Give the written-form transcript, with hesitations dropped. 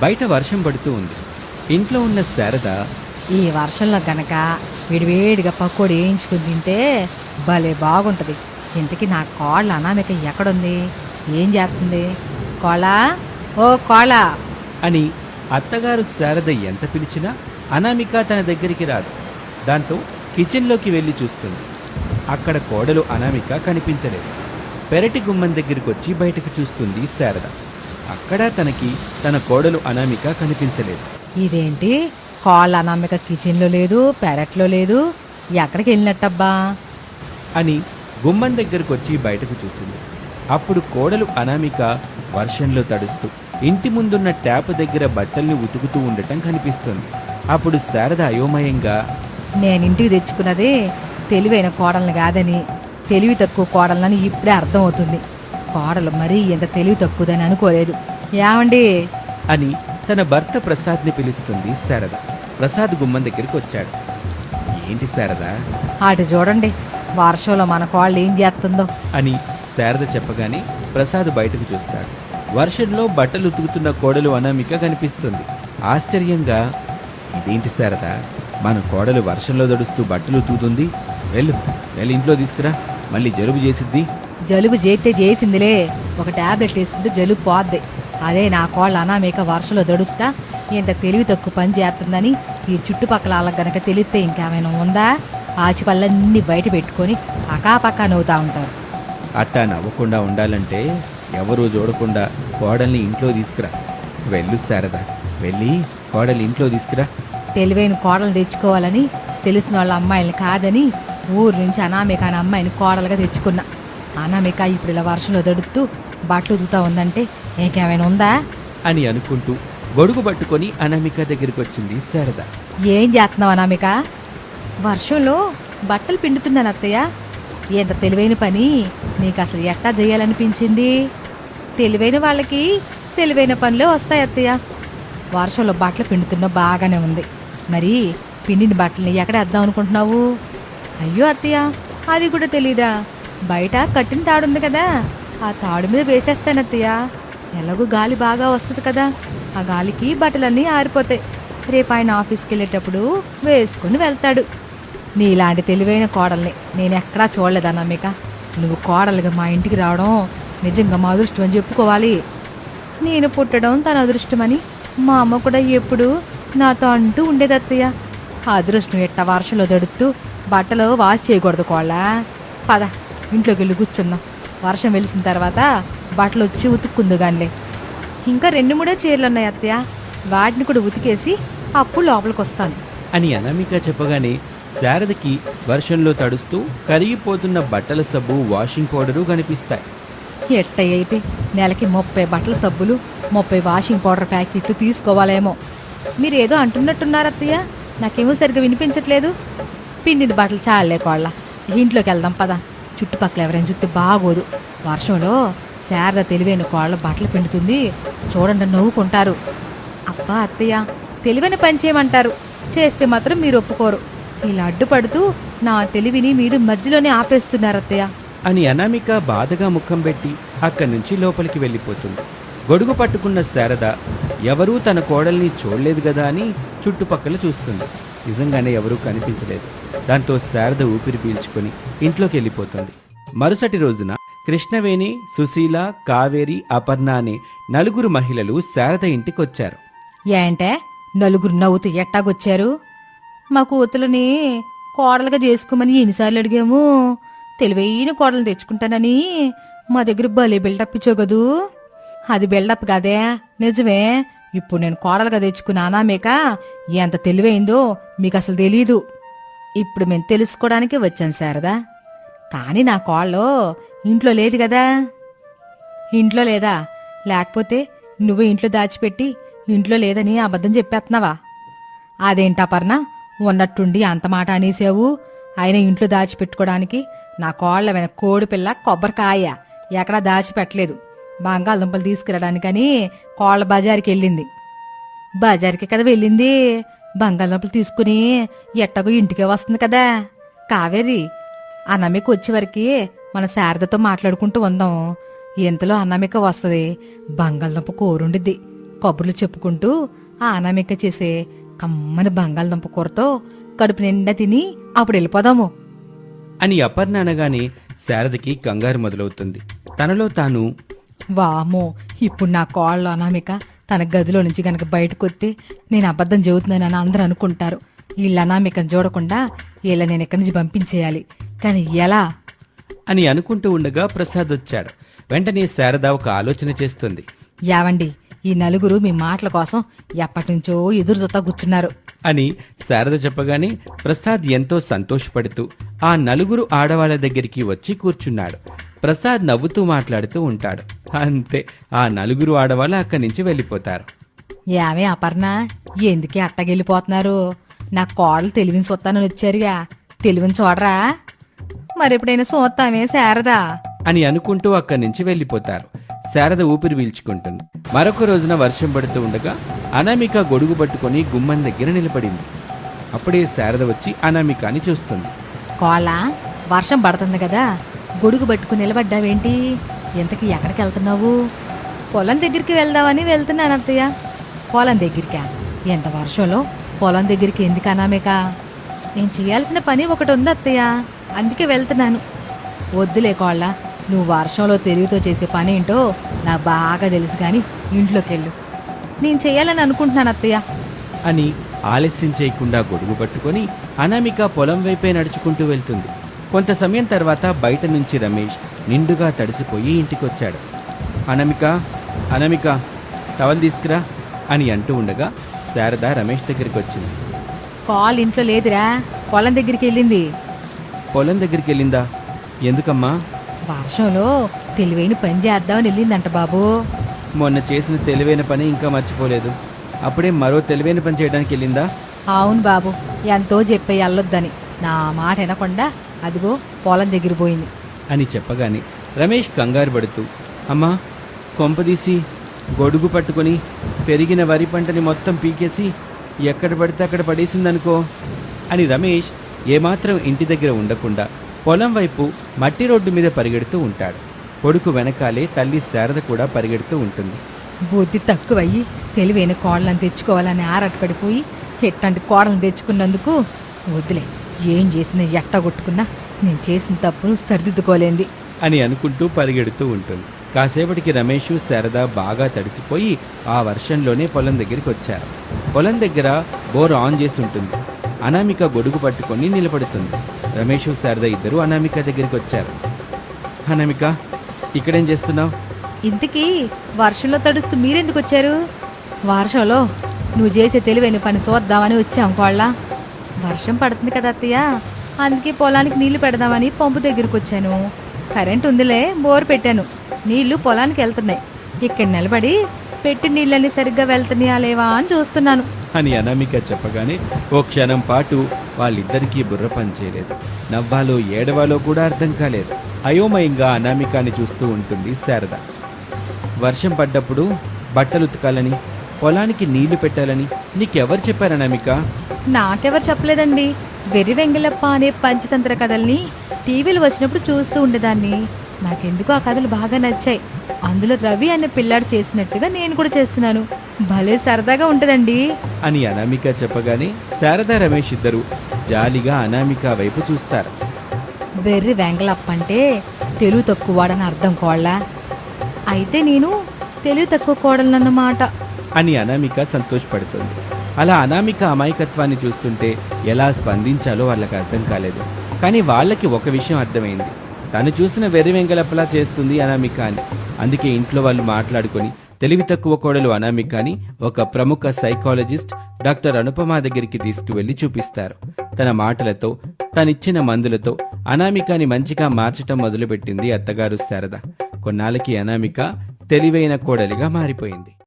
బయట వర్షం పడుతూ ఉంది. ఇంట్లో ఉన్న శారద ఈ వర్షంలో గనక వేడివేడిగా పకోడీ వేయించుకుని తింటే భలే బాగుంటుంది. ఇంతకీ నా కోళ్ళ అనామిక ఎక్కడుంది, ఏం చేస్తుంది? కోళ్ళ, ఓ కోళ్ళ! అని అత్తగారు శారద ఎంత పిలిచినా అనామిక తన దగ్గరికి రాదు. దాంతో కిచెన్లోకి వెళ్ళి చూస్తుంది. అక్కడ కోడలు అనామిక కనిపించలేదు. పెరటి గుమ్మం దగ్గరికి వచ్చి బయటకు చూస్తుంది శారద. అక్కడ తనకి తన కోడలు అనామిక కనిపించలేదు. ఇదేంటి, కోళ్ళ అనామిక కిచెన్లో లేదు, పెరట్లో లేదు, ఎక్కడికి వెళ్ళినట్టబ్బా అని గుమ్మం దగ్గరకు వచ్చి బయటకు చూసింది. అప్పుడు కోడలు అనామిక వర్షంలో తడుస్తూ ఇంటి ముందున్న ట్యాప్ దగ్గర బట్టల్ని ఉతుకుతూ ఉండటం కనిపిస్తుంది. అప్పుడు శారద అయోమయంగా, నేనింటికి తెచ్చుకున్నది తెలివైన కోడల్ని కాదని, తెలివి తక్కువ కోడలని ఇప్పుడే అర్థమవుతుంది. కోడలు మరీ ఇంత తెలివి తక్కువదని అనుకోలేదు. ఏమండి అని తన భర్త ప్రసాద్ని పిలుస్తుంది శారద. ప్రసాద్ గుమ్మం దగ్గరికి వచ్చాడు. ఏంటి శారద అటు చూడండి, వర్షంలో మన కోళ్ళు ఏం చేస్తుందో అని శారద చెప్పగానే ప్రసాద్ బయటకు చూస్తాడు. వర్షంలో బట్టలు ఉతుకుతున్న కోడలు అనామిక కనిపిస్తుంది. ఆశ్చర్యంగా, ఇదేంటి శారద, మన కోడలు వర్షంలో దడుస్తూ బట్టలు ఉతుకుతుంది? వెళ్ళు ఇంట్లో తీసుకురా, మళ్ళీ జలుబు చేసిద్ది. జలుబు చేస్తే చేసిందిలే, ఒక టాబ్లెట్ వేసుకుంటే జలుబు పోద్ది. అదే నా కోళ్ళ అనామిక వర్షంలో దడుపుతా ఇంత తెలివి తక్కువ పని చేస్తుందని ఈ చుట్టుపక్కల వాళ్ళకి గనక తెలిస్తే ఇంకేమైనా ఉందా? ఆచిపళ్ళన్నీ బయట పెట్టుకొని అకాపక్కా నవ్వుతా ఉంటారు. అట్టా నవ్వకుండా ఉండాలంటే ఎవరూ చూడకుండా కోడల్ని ఇంట్లో తీసుకురా. వెళ్ళు శారద, వెళ్ళి కోడల్ని ఇంట్లో తీసుకురా. తెలివైన కోడలు తెచ్చుకోవాలని తెలిసిన వాళ్ళ అమ్మాయిని కాదని ఊరు నుంచి అనామిక అనే అమ్మాయిని కోడలుగా తెచ్చుకున్నా. అనామిక ఇప్పుడు ఇలా వర్షంలో దడుతూ బట్టలు ఉతుకుతా ఉందంటే ఇంకేమైనా ఉందా అని అనుకుంటూ గొడుగు పట్టుకొని అనామిక దగ్గరికి వచ్చింది శారద. ఏం చేస్తున్నావు అనామిక? వర్షంలో బట్టలు పిండుతున్నాను అత్తయ్య. ఎంత తెలివైన పని నీకు అసలు ఎట్టా చేయాలనిపించింది? తెలివైన వాళ్ళకి తెలివైన పనులే వస్తాయి అత్తయ్య. వర్షంలో బట్టలు పిండుతున్నా బాగానే ఉంది, మరి పిండిన బట్టల్ని ఎక్కడ వేద్దాం అనుకుంటున్నావు? అయ్యో అత్తయ్య, అది కూడా తెలీదా? బయట కట్టిన తాడుంది కదా, ఆ తాడు మీద వేసేస్తాను అత్తయ్య. ఎలాగూ గాలి బాగా వస్తుంది కదా, ఆ గాలికి బట్టలన్నీ ఆరిపోతాయి. రేపు ఆయన ఆఫీస్కి వెళ్ళేటప్పుడు వేసుకుని వెళ్తాడు. నీలాంటి తెలివైన కోడల్ని నేను ఎక్కడా చూడలేదు అనామిక. నువ్వు కోడలుగా మా ఇంటికి రావడం నిజంగా మా అదృష్టం అని చెప్పుకోవాలి. నేను పుట్టడం తన అదృష్టమని మా అమ్మ కూడా ఎప్పుడు నాతో అంటూ ఉండేది అత్తయ్య. ఆ అదృష్టం ఎట్ట వర్షంలో దడుతూ బట్టలు వాష్ చేయకూడదు కోళ్ళ. పద ఇంట్లోకి వెళ్ళి కూర్చుందాం, వర్షం వెలిసిన తర్వాత బట్టలు వచ్చి ఉతుక్కుందు గానిలే. ఇంకా 2-3 చీరలు ఉన్నాయి అత్తయ్య, వాటిని కూడా ఉతికేసి అప్పుడు లోపలికి వస్తాను అని అనామిక చెప్పగానే శారదకి వర్షంలో తడుస్తూ కరిగిపోతున్న బట్టల సబ్బు, వాషింగ్ పౌడరు కనిపిస్తాయి. ఎట్టయితే నెలకి 30 బట్టల సబ్బులు, 30 వాషింగ్ పౌడర్ ప్యాకెట్లు తీసుకోవాలేమో. మీరేదో అంటున్నట్టున్నారు అత్తయ్య, నాకేమో సరిగ్గా వినిపించట్లేదు. పిండిన బట్టలు చాలే కోళ్ళ, ఇంట్లోకి వెళ్దాం పద. చుట్టుపక్కల ఎవరైనా చూస్తే బాగోదు. వర్షంలో శారద తెలివైన కోళ్ళ బట్టలు పిండుతుంది, చూడండి నవ్వుకుంటారు. అబ్బా అత్తయ్య, తెలివైన పని చేయమంటారు, చేస్తే మాత్రం మీరు ఒప్పుకోరు. ఇలా అడ్డుపడుతూ నా తెలివిని మీరు మధ్యలోనే ఆపేస్తున్నారు అత్తయ్య అని అనామిక బాధగా ముఖం పెట్టి అక్కడి నుంచి లోపలికి వెళ్ళిపోతుంది. గొడుగు పట్టుకున్న శారద ఎవరూ తన కోడల్ని చూడలేదు కదా అని చుట్టుపక్కల చూస్తుంది. నిజంగానే ఎవరూ కనిపించలేదు. దాంతో శారద ఊపిరి పీల్చుకొని ఇంట్లోకి వెళ్ళిపోతుంది. మరుసటి రోజున కృష్ణవేణి, సుశీల, కావేరి, అపర్ణ అనే 4 మహిళలు శారద ఇంటికొచ్చారు. ఏంటే నలుగురు నవ్వుతూ ఎట్టాగొచ్చారు? మా కూతులని కోడలుగా చేసుకోమని ఎన్నిసార్లు అడిగాము. తెలివైన కోడలు తెచ్చుకుంటానని మా దగ్గర భలే బిల్డప్ ఇచ్చావు కదూ. అది బిల్డప్ కాదే, నిజమే. ఇప్పుడు నేను కోడలుగా తెచ్చుకున్న అనామిక ఎంత తెలివైందో మీకు అసలు తెలీదు. ఇప్పుడు మేము తెలుసుకోవడానికి వచ్చాను శారదా. కానీ నా కోళ్ళు ఇంట్లో లేదు కదా. ఇంట్లో లేదా? లేకపోతే నువ్వు ఇంట్లో దాచిపెట్టి ఇంట్లో లేదని అబద్ధం చెప్పేస్తున్నావా? అదేంటపర్ణ, ఉన్నట్టుండి అంత మాట అనేసావు. ఆయన ఇంట్లో దాచిపెట్టుకోవడానికి నా కోళ్ల వెన కోడిపిల్ల కొబ్బరికాయ ఎక్కడా దాచిపెట్టలేదు. బంగాళదుంపలు తీసుకురావడానికని కోళ్ల బజారుకి వెళ్ళింది. బజారుకి కదా వెళ్ళింది, బంగాళదుంపలు తీసుకుని ఎట్టగో ఇంటికే వస్తుంది కదా. కావేరి, అన్నమిక వచ్చేవరకు మన శారదతో మాట్లాడుకుంటూ ఉందాం. ఇంతలో అన్నమిక వస్తుంది, బంగాళదుంప కూరుండిద్ది, కబుర్లు చెప్పుకుంటూ ఆ అనామిక చేసే కమ్మని బంగాళదుంప కూరతో కడుపు నిండా తిని అప్పుడు వెళ్ళిపోదాము. అని అపర్ణ అనగానే శారదకి కంగారు మొదలవుతుంది. తనలో తాను, వామో, ఇప్పుడు నా కోళ్ళ అనామిక తన గదిలో నుంచి గనక బయటకొస్తే నేను అబద్ధం చెబుతున్నానని అందరూ అనుకుంటారు. వీళ్ళ అనామికను చూడకుండా వీళ్ళ నేను ఇక్కడి నుంచి పంపించేయాలి. కానీ ఎలా అని అనుకుంటూ ఉండగా ప్రసాద్ వచ్చాడు. వెంటనే శారద ఒక ఆలోచన చేస్తుంది. యావండి, ఈ నలుగురు మీ మాటల కోసం ఎప్పటినుంచో ఎదురు చూస్తా కూర్చున్నారు అని శారద చెప్పగానే ప్రసాద్ ఎంతో సంతోషపడుతూ ఆ నలుగురు ఆడవాళ్ల దగ్గరికి వచ్చి కూర్చున్నాడు. ప్రసాద్ నవ్వుతూ మాట్లాడుతూ ఉంటాడు. అంతే, ఆ నలుగురు ఆడవాళ్ళు అక్కడి నుంచి వెళ్ళిపోతారు. యావే అపర్ణ, ఎందుకే అట్టగెళ్ళిపోతున్నారు? నా కోడలు తెలివిని చూస్తానని వచ్చారుగా, తెలివిని చూడరా? మరెప్పుడైనా చూస్తామే శారదా అని అనుకుంటూ అక్కడి నుంచి వెళ్ళిపోతారు. శారద ఊపిరి పీల్చుకుంటుంది. మరొక రోజున వర్షం పడుతూ ఉండగా అనామిక గొడుగు పట్టుకుని గుమ్మం దగ్గర నిలబడింది. అప్పుడే శారద వచ్చి అనామికాని చూస్తుంది. కోళ్ళ, వర్షం పడుతుంది కదా, గొడుగు పట్టుకుని నిలబడ్డావేంటి? ఇంతకీ ఎక్కడికి వెళ్తున్నావు? పొలం దగ్గరికి వెళ్దామని వెళ్తున్నాను అత్తయ్య. పొలం దగ్గరికా? ఎంత వర్షంలో పొలం దగ్గరికి ఎందుకు అనామిక? నేను చేయాల్సిన పని ఒకటి ఉంది అత్తయ్య, అందుకే వెళ్తున్నాను. వద్దులే కోళ్ళ, నువ్వు వర్షంలో తెలివితో చేసే పని ఏంటో నాకు బాగా తెలుసు, కానీ ఇంట్లోకి వెళ్ళు. నేను చేయాలని అనుకుంటున్నాను అత్తయ్య అని ఆలస్యం చేయకుండా గొడుగు పట్టుకొని అనామిక పొలం వైపే నడుచుకుంటూ వెళ్తుంది. కొంత సమయం తర్వాత బయట నుంచి రమేష్ నిండుగా తడిసిపోయి ఇంటికొచ్చాడు. అనామిక, అనామిక, టవల్ తీసుకురా అని అంటూ ఉండగా శారద రమేష్ దగ్గరికి వచ్చింది. కాల్ ఇంట్లో లేదురా, పొలం దగ్గరికి వెళ్ళింది. పొలం దగ్గరికి వెళ్ళిందా? ఎందుకమ్మా? వర్షంలో తెలివైన పని చేద్దామని వెళ్ళిందంట బాబు. మొన్న చేసిన తెలివైన పని ఇంకా మర్చిపోలేదు. అప్పుడే మరో తెలివైన పని చేయడానికి వెళ్ళిందా? అవును బాబు, ఎంతో చెప్పే వెళ్ళొద్దని నా మాట వినకుండా అదిగో పొలం దగ్గర పోయింది అని చెప్పగానే రమేష్ కంగారు పడుతూ, అమ్మా, కొంపదీసి గొడుగు పట్టుకొని పెరిగిన వరి పంటని మొత్తం పీకేసి ఎక్కడ పడితే అక్కడ పడేసిందనుకో అని రమేష్ ఏమాత్రం ఇంటి దగ్గర ఉండకుండా పొలం వైపు మట్టి రోడ్డు మీద పరిగెడుతూ ఉంటాడు. కొడుకు వెనకాలే తల్లి శారద కూడా పరిగెడుతూ ఉంటుంది. బుద్ధి తక్కువయ్యి తెలివైన కోడలను తెచ్చుకోవాలని ఆరాటపడిపోయి ఎట్లాంటి కోడలను తెచ్చుకున్నందుకు వద్దులే, ఏం చేసినా ఎట్టగొట్టుకున్నా నేను చేసిన తప్పును సరిదిద్దుకోలేంది అని అనుకుంటూ పరిగెడుతూ ఉంటుంది. కాసేపటికి రమేష్, శారద బాగా తడిసిపోయి ఆ వర్షంలోనే పొలం దగ్గరికి వచ్చారు. పొలం దగ్గర బోర్ ఆన్ చేసి ఉంటుంది. అనామిక గొడుగు పట్టుకొని నిలబడుతుంది. రమేష్, శారద ఇద్దరు అనామిక దగ్గరికి వచ్చారు. అనామిక, ఇక్కడేం చేస్తున్నావు? ఇంతకీ వర్షంలో తడుస్తూ మీరెందుకు వచ్చారు? వర్షంలో నువ్వు చేసే తెలివైన పని చూద్దామని వచ్చాం కోళ్ళ. వర్షం పడుతుంది కదా అత్తయ్య, అందుకే పొలానికి నీళ్లు పెడదామని పంపు దగ్గరికి వచ్చాను. కరెంట్ ఉందిలే, బోర్ పెట్టాను, నీళ్లు పొలానికి వెళ్తున్నాయి. ఇక్కడ నిలబడి పెట్టి నీళ్ళని సరిగ్గా వెళ్తున్నాయా లేవా అని చూస్తున్నాను అని అనామిక చెప్పగానే ఓ క్షణం పాటు వాళ్ళిద్దరికీ బుర్ర పనిచేయలేదు. నవ్వాలో ఏడవాలో కూడా అర్థం కాలేదు. అయోమయంగా అనామికాని చూస్తూ ఉంటుంది శారద. వర్షం పడ్డప్పుడు బట్టలు ఉతకాలని, పొలానికి నీళ్లు పెట్టాలని నీకెవరు చెప్పారు అనామిక? నాకెవరు చెప్పలేదండి. వెర్రి వెంగళప్ప అనే పంచతంత్ర కథల్ని టీవీలు వచ్చినప్పుడు చూస్తూ ఉండేదాన్ని. నాకెందుకు ఆ కథలు బాగా నచ్చాయి. అందులో రవి అనే పిల్లాడు చేసినట్టుగా నేను కూడా చేస్తున్నాను. భలే సరదాగా ఉంటదండి అని అనామిక చెప్పగానే శారద, రమేష్ ఇద్దరు జాలిగా అనామిక వైపు చూస్తారు. వెర్రి వెంగళప్ప అంటే తెలివి తక్కువ వాడని అర్థం కోళ్ళ. అయితే నేను తెలివి తక్కువ కోడలన్నమాట అని అనామిక సంతోషపడుతుంది. అలా అనామిక అమాయకత్వాన్ని చూస్తుంటే ఎలా స్పందించాలో వాళ్ళకి అర్థం కాలేదు. కానీ వాళ్ళకి ఒక విషయం అర్థమైంది. తను చూసిన వెర్రి వెంగళప్పలా చేస్తుంది అనామిక అని. అందుకే ఇంట్లో వాళ్ళు మాట్లాడుకొని తెలివి తక్కువ కోడలు అనామికని ఒక ప్రముఖ సైకాలజిస్ట్ డాక్టర్ అనుపమ దగ్గరికి తీసుకువెళ్లి చూపిస్తారు. తన మాటలతో, తనిచ్చిన మందులతో అనామికని మంచిగా మార్చటం మొదలుపెట్టింది అత్తగారు శారద. కొన్నాళ్ళకి అనామిక తెలివైన కోడలిగా మారిపోయింది.